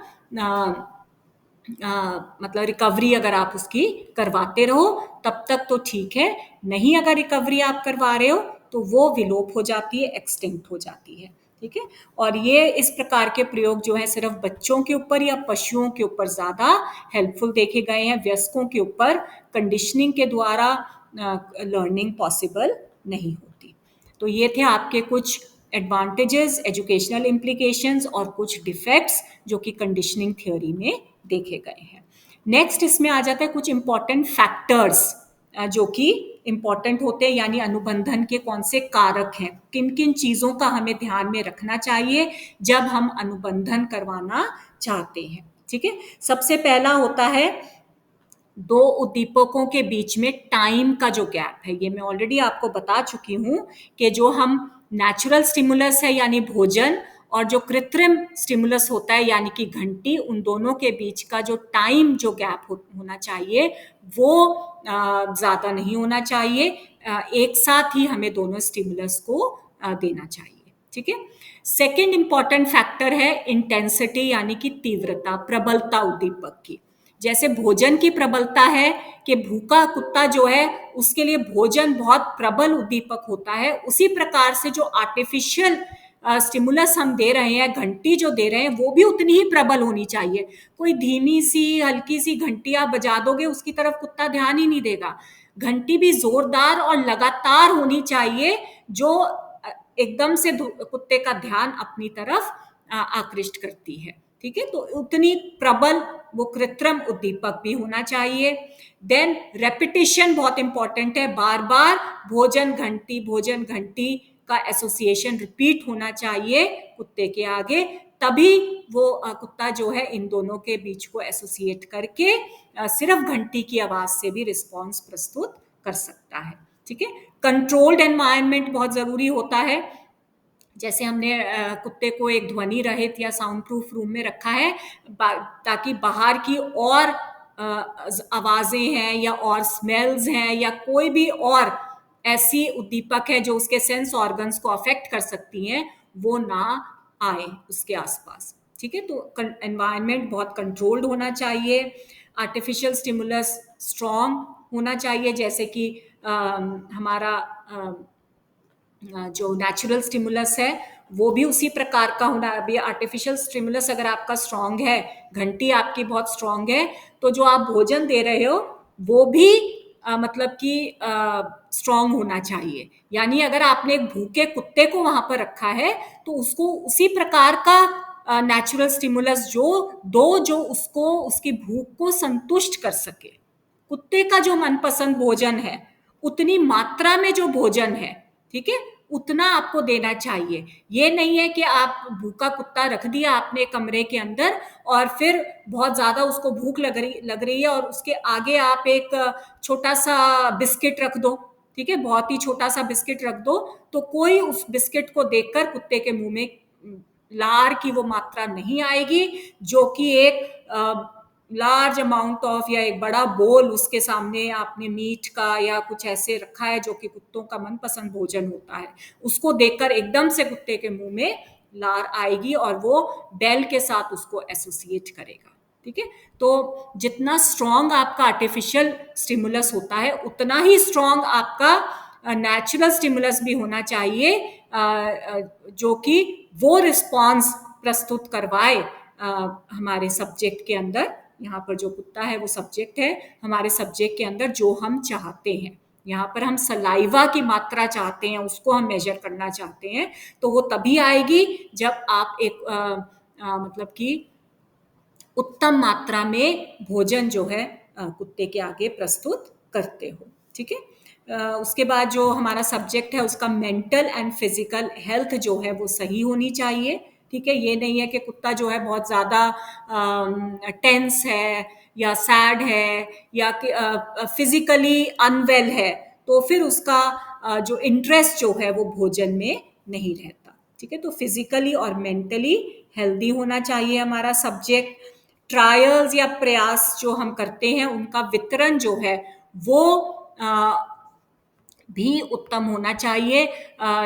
मतलब रिकवरी अगर आप उसकी करवाते रहो तब तक तो ठीक है, नहीं अगर रिकवरी आप करवा रहे हो तो वो विलोप हो जाती है, एक्सटिंक्ट हो जाती है, ठीक है? और ये इस प्रकार के प्रयोग जो है सिर्फ बच्चों के ऊपर या पशुओं के ऊपर ज़्यादा हेल्पफुल देखे गए हैं, वयस्कों के ऊपर कंडीशनिंग के द्वारा लर्निंग पॉसिबल नहीं होती। तो ये थे आपके कुछ एडवांटेजेस, एजुकेशनल इम्प्लीकेशंस और कुछ डिफेक्ट्स जो कि कंडीशनिंग थ्योरी में देखे गए हैं। नेक्स्ट इसमें आ जाता है कुछ इंपॉर्टेंट फैक्टर्स जो कि इंपॉर्टेंट होते हैं, यानी अनुबंधन के कौन से कारक हैं, किन किन चीज़ों का हमें ध्यान में रखना चाहिए जब हम अनुबंधन करवाना चाहते हैं, ठीक है? सबसे पहला होता है दो उद्दीपकों के बीच में टाइम का जो गैप है। ये मैं ऑलरेडी आपको बता चुकी हूँ कि जो हम नेचुरल स्टिमुलस है यानी भोजन और जो कृत्रिम स्टिमुलस होता है यानी कि घंटी, उन दोनों के बीच का जो टाइम जो गैप होना चाहिए वो ज़्यादा नहीं होना चाहिए। एक साथ ही हमें दोनों स्टिमुलस को देना चाहिए, ठीक है? सेकेंड इंपॉर्टेंट फैक्टर है इंटेंसिटी यानी कि तीव्रता, प्रबलता उद्दीपक की। जैसे भोजन की प्रबलता है कि भूखा कुत्ता जो है उसके लिए भोजन बहुत प्रबल उद्दीपक होता है, उसी प्रकार से जो आर्टिफिशियल स्टिमुलस हम दे रहे हैं, घंटी जो दे रहे हैं वो भी उतनी ही प्रबल होनी चाहिए। कोई धीमी सी हल्की सी घंटी आप बजा दोगे उसकी तरफ कुत्ता ध्यान ही नहीं देगा। घंटी भी जोरदार और लगातार होनी चाहिए जो एकदम से कुत्ते का ध्यान अपनी तरफ आकृष्ट करती है, ठीक है? तो उतनी प्रबल वो कृत्रिम उद्दीपक भी होना चाहिए। देन रेपिटेशन बहुत इंपॉर्टेंट है, बार बार भोजन घंटी का एसोसिएशन रिपीट होना चाहिए कुत्ते के आगे, तभी वो कुत्ता जो है इन दोनों के बीच को एसोसिएट करके सिर्फ घंटी की आवाज से भी रिस्पॉन्स प्रस्तुत कर सकता है, ठीक है? कंट्रोल्ड एनवायरनमेंट बहुत जरूरी होता है। जैसे हमने कुत्ते को एक ध्वनि रहित या साउंड प्रूफ रूम में रखा है ताकि बाहर की और आवाजें हैं या और स्मेल्स हैं या कोई भी और ऐसी उद्दीपक है जो उसके सेंस ऑर्गन्स को अफेक्ट कर सकती हैं, वो ना आए उसके आसपास, ठीक है? तो एनवायरनमेंट बहुत कंट्रोल्ड होना चाहिए। आर्टिफिशियल स्टिमुलस स्ट्रॉन्ग होना चाहिए, जैसे कि हमारा जो नेचुरल स्टिमुलस है वो भी उसी प्रकार का होना। अभी आर्टिफिशियल स्टिमुलस अगर आपका स्ट्रांग है, घंटी आपकी बहुत स्ट्रांग है, तो जो आप भोजन दे रहे हो वो भी मतलब कि स्ट्रांग होना चाहिए। यानी अगर आपने एक भूखे कुत्ते को वहां पर रखा है तो उसको उसी प्रकार का नेचुरल स्टिमुलस जो उसको उसकी भूख को संतुष्ट कर सके। कुत्ते का जो मनपसंद भोजन है उतनी मात्रा में जो भोजन है, ठीक है, उतना आपको देना चाहिए। ये नहीं है कि आप भूखा कुत्ता रख दिया आपने कमरे के अंदर और फिर बहुत ज्यादा उसको भूख लग रही है और उसके आगे आप एक छोटा सा बिस्किट रख दो, ठीक है, बहुत ही छोटा सा बिस्किट रख दो, तो कोई उस बिस्किट को देखकर कुत्ते के मुंह में लार की वो मात्रा नहीं आएगी जो कि एक लार्ज अमाउंट ऑफ या एक बड़ा बोल उसके सामने आपने मीट का या कुछ ऐसे रखा है जो कि कुत्तों का मनपसंद भोजन होता है, उसको देखकर एकदम से कुत्ते के मुंह में लार आएगी और वो बेल के साथ उसको एसोसिएट करेगा। ठीक है, तो जितना स्ट्रॉन्ग आपका आर्टिफिशियल स्टिमुलस होता है उतना ही स्ट्रॉन्ग आपका नेचुरल स्टिमुलस भी होना चाहिए, जो कि वो रिस्पॉन्स प्रस्तुत करवाए हमारे सब्जेक्ट के अंदर। यहाँ पर जो कुत्ता है वो सब्जेक्ट है, हमारे सब्जेक्ट के अंदर जो हम चाहते हैं, यहाँ पर हम सलाइवा की मात्रा चाहते हैं, उसको हम मेजर करना चाहते हैं, तो वो तभी आएगी जब आप एक मतलब कि उत्तम मात्रा में भोजन जो है कुत्ते के आगे प्रस्तुत करते हो। ठीक है, उसके बाद जो हमारा सब्जेक्ट है उसका मेंटल एंड फिजिकल हेल्थ जो है वो सही होनी चाहिए। ठीक है, ये नहीं है कि कुत्ता जो है बहुत ज़्यादा टेंस है या सैड है या फिजिकली अनवेल है, तो फिर उसका जो इंटरेस्ट जो है वो भोजन में नहीं रहता। ठीक है, तो फिजिकली और मेंटली हेल्दी होना चाहिए हमारा सब्जेक्ट। ट्रायल्स या प्रयास जो हम करते हैं उनका वितरण जो है वो भी उत्तम होना चाहिए।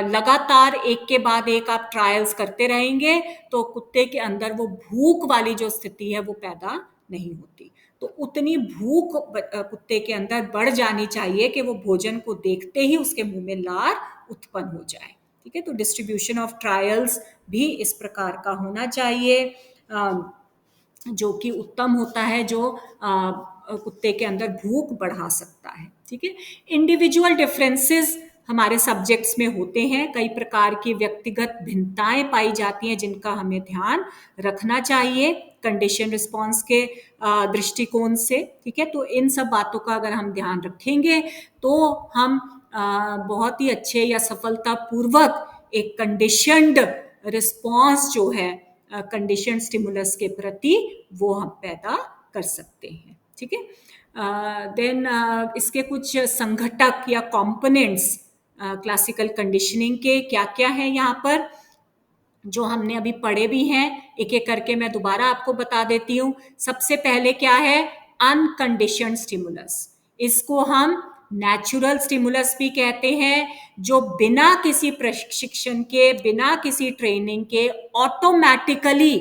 लगातार एक के बाद एक आप ट्रायल्स करते रहेंगे तो कुत्ते के अंदर वो भूख वाली जो स्थिति है वो पैदा नहीं होती, तो उतनी भूख कुत्ते के अंदर बढ़ जानी चाहिए कि वो भोजन को देखते ही उसके मुंह में लार उत्पन्न हो जाए। ठीक है, तो डिस्ट्रीब्यूशन ऑफ ट्रायल्स भी इस प्रकार का होना चाहिए जो कि उत्तम होता है, जो कुत्ते के अंदर भूख बढ़ा सकता है। ठीक है, इंडिविजुअल डिफरेंसेस हमारे सब्जेक्ट्स में होते हैं, कई प्रकार की व्यक्तिगत भिन्नताएं पाई जाती हैं जिनका हमें ध्यान रखना चाहिए कंडीशन रिस्पॉन्स के दृष्टिकोण से। ठीक है, तो इन सब बातों का अगर हम ध्यान रखेंगे तो हम बहुत ही अच्छे या सफलतापूर्वक एक कंडीशनड रिस्पॉन्स जो है कंडीशन स्टिमुलस के प्रति वो हम पैदा कर सकते हैं। ठीक है, देन इसके कुछ संघटक या कंपोनेंट्स क्लासिकल कंडीशनिंग के क्या क्या हैं यहाँ पर, जो हमने अभी पढ़े भी हैं, एक एक करके मैं दोबारा आपको बता देती हूँ। सबसे पहले क्या है, अनकंडीशनड स्टिमुलस। इसको हम नेचुरल स्टिमुलस भी कहते हैं, जो बिना किसी प्रशिक्षण के, बिना किसी ट्रेनिंग के ऑटोमेटिकली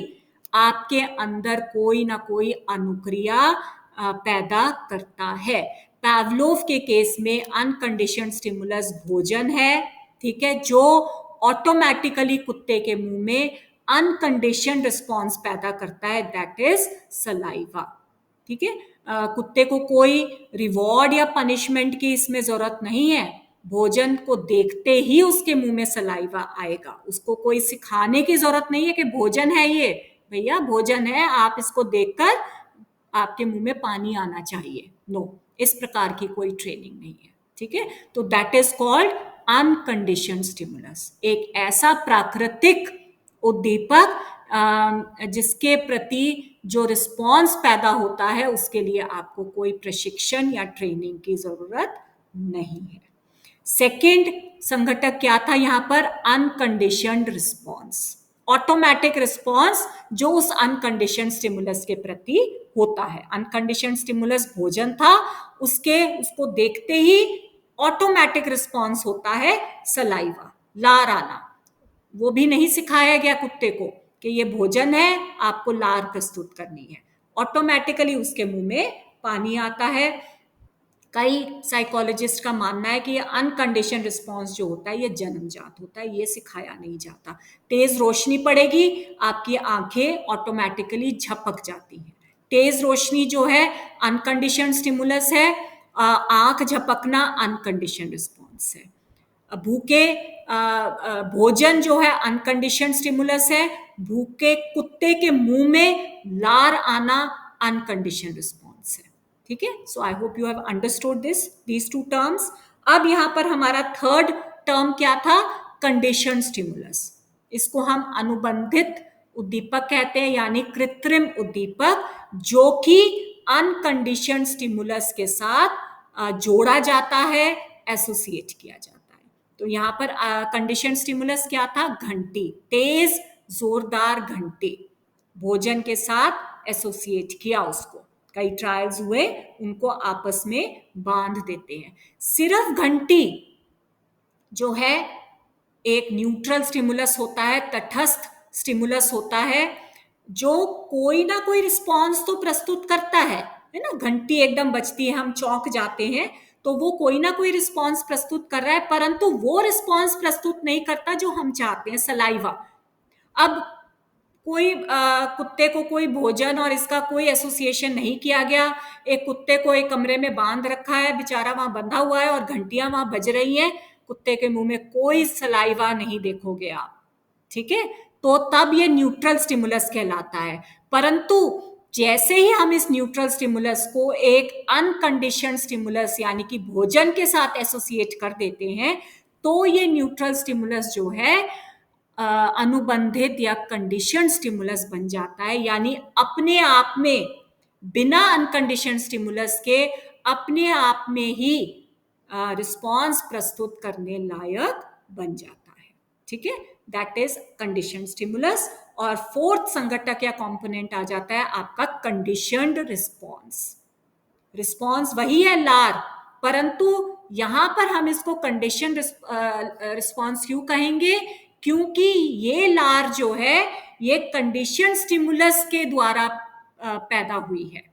आपके अंदर कोई ना कोई अनुक्रिया पैदा करता है। पैवलोव के केस में अनकंडीशनड स्टिमुलस भोजन है। ठीक है, जो ऑटोमेटिकली कुत्ते के मुंह में अनकंडीशन रिस्पॉन्स पैदा करता है, दैट इज सलाइवा। ठीक है, कुत्ते को कोई रिवॉर्ड या पनिशमेंट की इसमें जरूरत नहीं है, भोजन को देखते ही उसके मुंह में सलाइवा आएगा, उसको कोई सिखाने की जरूरत नहीं है कि भोजन है ये, भैया भोजन है, आप इसको देखकर आपके मुंह में पानी आना चाहिए। नो, इस प्रकार की कोई ट्रेनिंग नहीं है। ठीक है, तो that is called unconditioned stimulus, एक ऐसा प्राकृतिक उद्दीपक जिसके प्रति जो रिस्पॉन्स पैदा होता है उसके लिए आपको कोई प्रशिक्षण या ट्रेनिंग की जरूरत नहीं है। सेकंड संघटक क्या था यहाँ पर, अनकंडीशनड रिस्पॉन्स, ऑटोमेटिक रिस्पॉन्स जो उस अनकंडीशन स्टिमुलस के प्रति होता है। अनकंडीशन स्टिमुलस भोजन था, उसको देखते ही ऑटोमेटिक रिस्पॉन्स होता है सलाइवा, लार आना। वो भी नहीं सिखाया गया कुत्ते को कि ये भोजन है, आपको लार प्रस्तुत करनी है, ऑटोमेटिकली उसके मुंह में पानी आता है। कई साइकोलॉजिस्ट का मानना है कि ये अनकंडीशन रिस्पॉन्स जो होता है ये जन्मजात होता है, ये सिखाया नहीं जाता। तेज रोशनी पड़ेगी, आपकी आंखें ऑटोमेटिकली झपक जाती हैं। तेज रोशनी जो है अनकंडीशन स्टिमुलस है, आंख झपकना अनकंडीशन रिस्पॉन्स है। भूखे भोजन जो है अनकंडीशन स्टिमुलस है, भूखे कुत्ते के मुंह में लार आना अनकंडीशन रिस्पॉन्स है। ठीक है, so I hope you have understood these two terms. अब यहां पर हमारा थर्ड टर्म क्या था, कंडीशन स्टिमुलस। इसको हम अनुबंधित उद्दीपक कहते हैं, यानी कृत्रिम उद्दीपक जो कि अनकंडीशन स्टिमुलस के साथ जोड़ा जाता है, एसोसिएट किया जाता है। तो यहाँ पर कंडीशन स्टिमुलस क्या था, घंटी, तेज जोरदार घंटी, भोजन के साथ एसोसिएट किया उसको, कई ट्रायल्स हुए, उनको आपस में बांध देते हैं। सिर्फ घंटी जो है एक न्यूट्रल स्टिमुलस होता है, तटस्थ स्टिमुलस होता है, जो कोई ना कोई रिस्पॉन्स तो प्रस्तुत करता है ना। घंटी एकदम बजती है, हम चौंक जाते हैं, तो वो कोई ना कोई रिस्पॉन्स प्रस्तुत कर रहा है, परंतु वो रिस्पॉन्स प्रस्तुत नहीं करता जो हम चाहते हैं, सलाइवा। अब कोई कुत्ते को कोई भोजन और इसका कोई एसोसिएशन नहीं किया गया, एक कुत्ते को एक कमरे में बांध रखा है, बेचारा वहां बंधा हुआ है और घंटियां वहां बज रही हैं, कुत्ते के मुंह में कोई सलाइवा नहीं देखोगे आप, ठीक है, तो तब ये न्यूट्रल स्टिमुलस कहलाता है। परंतु जैसे ही हम इस न्यूट्रल स्टिमुलस को एक अनकंडीशनड स्टिमुलस यानी कि भोजन के साथ एसोसिएट कर देते हैं, तो ये न्यूट्रल स्टिमुलस जो है अनुबंधित या कंडीशन स्टिमुलस बन जाता है, यानी अपने आप में, बिना अनकंडीशन स्टिमुलस के अपने आप में ही रिस्पॉन्स प्रस्तुत करने लायक बन जाता है, ठीक है, दैट इज कंडीशन स्टिमुलस। और फोर्थ संघटक या कंपोनेंट आ जाता है आपका कंडीशनड रिस्पॉन्स। रिस्पॉन्स वही है लार, परंतु यहां पर हम इसको कंडीशन रिस्पॉन्स क्यों कहेंगे, क्योंकि ये लार जो है ये कंडीशन स्टिमुलस के द्वारा पैदा हुई है।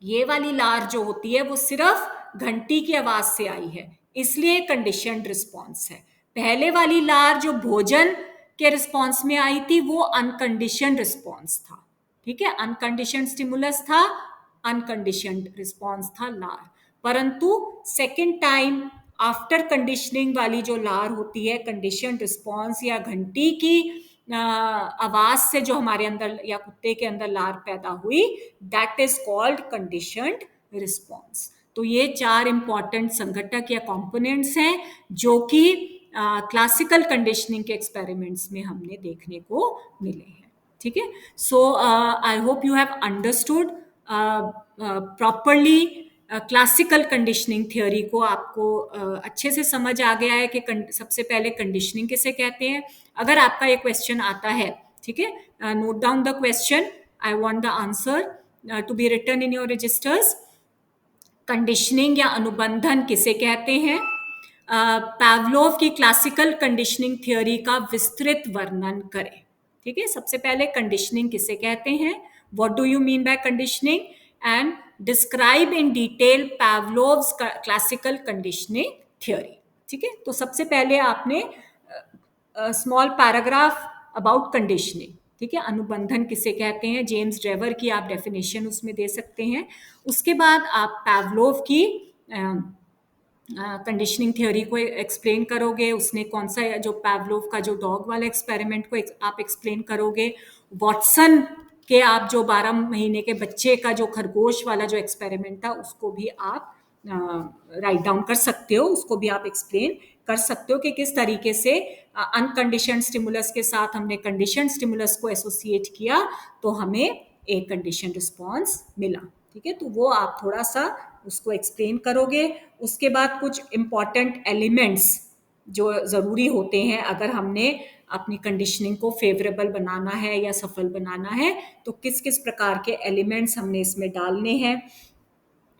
ये वाली लार जो होती है वो सिर्फ घंटी की आवाज से आई है, इसलिए कंडीशनड रिस्पॉन्स है। पहले वाली लार जो भोजन के रिस्पॉन्स में आई थी वो अनकंडीशनड रिस्पॉन्स था, ठीक है, अनकंडीशनड स्टिमुलस था, अनकंडीशनड रिस्पॉन्स था लार। परंतु सेकेंड टाइम आफ्टर कंडीशनिंग वाली जो लार होती है, कंडीशनड रिस्पॉन्स या घंटी की आवाज से जो हमारे अंदर या कुत्ते के अंदर लार पैदा हुई, that is called conditioned response. तो ये चार इंपॉर्टेंट संघटक या कंपोनेंट्स हैं जो कि क्लासिकल कंडीशनिंग के एक्सपेरिमेंट्स में हमने देखने को मिले हैं, ठीक है। So I hope you have understood properly classical conditioning theory को, आपको अच्छे से समझ आ गया है कि सबसे पहले कंडीशनिंग किसे कहते हैं। अगर आपका ये क्वेश्चन आता है, ठीक है, note down the question, I want the answer to be written in your registers. Conditioning या अनुबंधन किसे कहते हैं? पावलोव की क्लासिकल कंडीशनिंग थ्योरी का विस्तृत वर्णन करें, ठीक है। सबसे पहले कंडीशनिंग किसे कहते हैं, what do you mean by conditioning, and describe in detail Pavlov's classical conditioning theory, ठीक है। तो सबसे पहले आपने स्मॉल पैराग्राफ अबाउट कंडीशनिंग, ठीक है, अनुबंधन किसे कहते हैं, जेम्स ड्रेवर की आप डेफिनेशन उसमें दे सकते हैं। उसके बाद आप पावलोव की कंडीशनिंग थ्योरी को एक्सप्लेन करोगे, उसने कौन सा, जो पावलोव का जो डॉग वाला एक्सपेरिमेंट को आप एक्सप्लेन करोगे। वॉटसन के आप जो 12 महीने के बच्चे का जो खरगोश वाला जो एक्सपेरिमेंट था उसको भी आप राइट डाउन कर सकते हो, उसको भी आप एक्सप्लेन कर सकते हो कि किस तरीके से अनकंडीशन स्टिमुलस के साथ हमने कंडीशन स्टिमुलस को एसोसिएट किया तो हमें एक कंडीशन रिस्पॉन्स मिला, ठीक है। तो वो आप थोड़ा सा उसको एक्सप्लेन करोगे। उसके बाद कुछ इंपॉर्टेंट एलिमेंट्स जो ज़रूरी होते हैं अगर हमने अपनी कंडीशनिंग को फेवरेबल बनाना है या सफल बनाना है, तो किस किस प्रकार के एलिमेंट्स हमने इसमें डालने हैं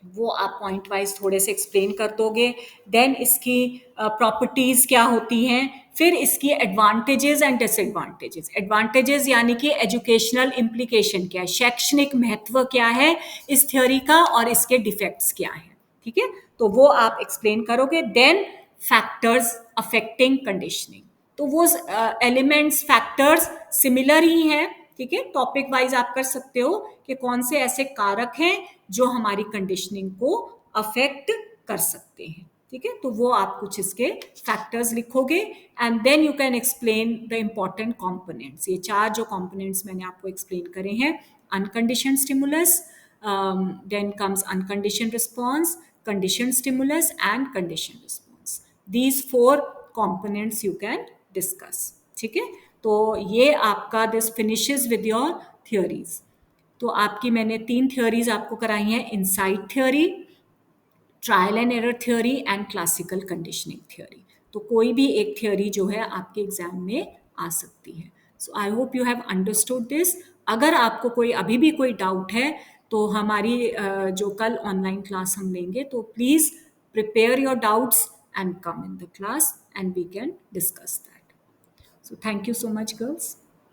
वो आप पॉइंट वाइज थोड़े से एक्सप्लेन कर दोगे। देन इसकी प्रॉपर्टीज क्या होती हैं, फिर इसकी एडवांटेजेस एंड डिसएडवांटेजेस। एडवांटेजेस यानी कि एजुकेशनल इम्प्लीकेशन क्या है, शैक्षणिक महत्व क्या है इस थ्योरी का, और इसके डिफेक्ट्स क्या हैं, ठीक है, तो वो आप एक्सप्लेन करोगे। देन फैक्टर्स अफेक्टिंग कंडीशनिंग, तो वो एलिमेंट्स फैक्टर्स सिमिलर ही हैं, ठीक है, टॉपिक वाइज आप कर सकते हो कि कौन से ऐसे कारक हैं जो हमारी कंडीशनिंग को अफेक्ट कर सकते हैं, ठीक है, तो वो आप कुछ इसके फैक्टर्स लिखोगे। And then you can explain the important components. ये चार जो कंपोनेंट्स मैंने आपको एक्सप्लेन करे हैं, uncondition stimulus, then comes uncondition response, condition stimulus and condition response. These 4 components you can discuss, ठीक है। तो ये आपका this finishes with your theories. तो आपकी मैंने 3 थ्योरीज आपको कराई हैं, insight theory, trial and error theory and classical conditioning theory. तो कोई भी एक थ्योरी जो है आपके एग्जाम में आ सकती है। So I hope you have understood this. अगर आपको कोई अभी भी कोई डाउट है तो हमारी जो कल ऑनलाइन क्लास हम लेंगे तो please prepare your doubts and come in the class and we can discuss that. So thank you so much, girls.